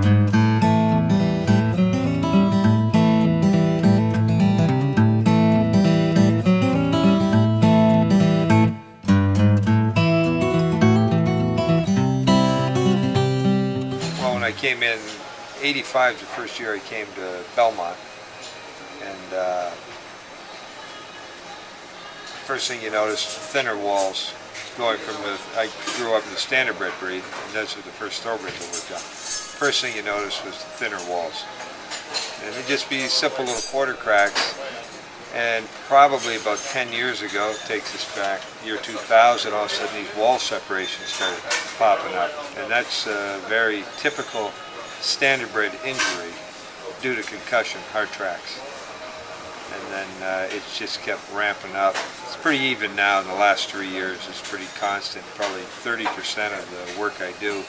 When I came in, 85 is the first year I came to Belmont, and first thing you notice, thinner walls. Going from I grew up in the standardbred breed, and those were the first thoroughbreds I worked on. First thing you notice was thinner walls. And it'd just be simple little quarter cracks. And probably about 10 years ago, it takes us back, year 2000, all of a sudden these wall separations started popping up. And that's a very typical standardbred injury due to concussion, hard tracks. And then it just kept ramping up. It's pretty even now in the last 3 years. It's pretty constant. Probably 30% of the work I do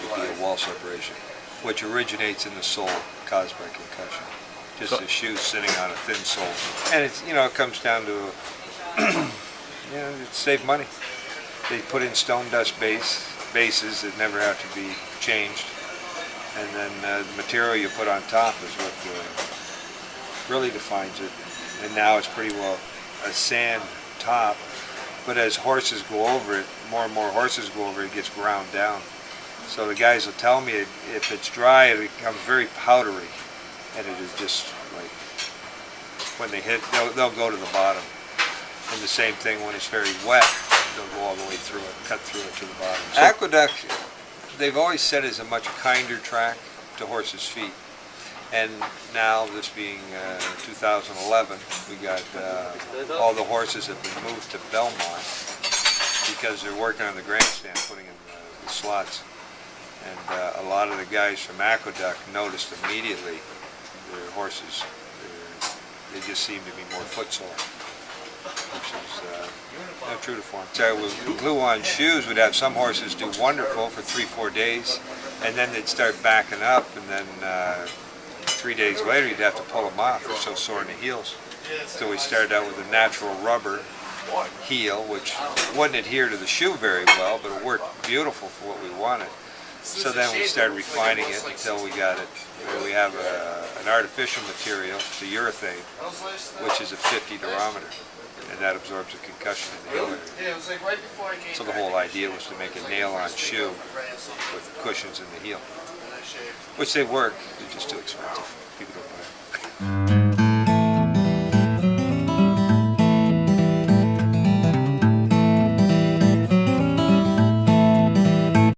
would be a wall separation, which originates in the sole caused by concussion. Just a shoe sitting on a thin sole. And it's, it comes down to, it saved money. They put in stone dust bases that never have to be changed. And then the material you put on top is what really defines it. And now it's pretty well a sand top, but as horses go over it, more and more horses go over it, it gets ground down. So the guys will tell me if it's dry, it becomes very powdery, and it is just like, when they hit, they'll go to the bottom. And the same thing when it's very wet, they'll go all the way through it, cut through it to the bottom. So Aqueduct, they've always said, is a much kinder track to horses' feet. And now, this being 2011, we got all the horses have been moved to Belmont because they're working on the grandstand, putting in the slots. And a lot of the guys from Aqueduct noticed immediately their horses, they just seem to be more footsore, which is true to form. So with glue-on shoes, we'd have some horses do wonderful for 3-4 days, and then they'd start backing up, and then 3 days later you'd have to pull them off. They're so sore in the heels. So we started out with a natural rubber heel, which wouldn't adhere to the shoe very well, but it worked beautiful for what we wanted. So then we started refining it until we got it. We have an artificial material, the urethane, which is a 50 durometer, and that absorbs a concussion in the heel area. So the whole idea was to make a nail-on shoe with cushions in the heel, which they work. They're just too expensive. People don't buy them.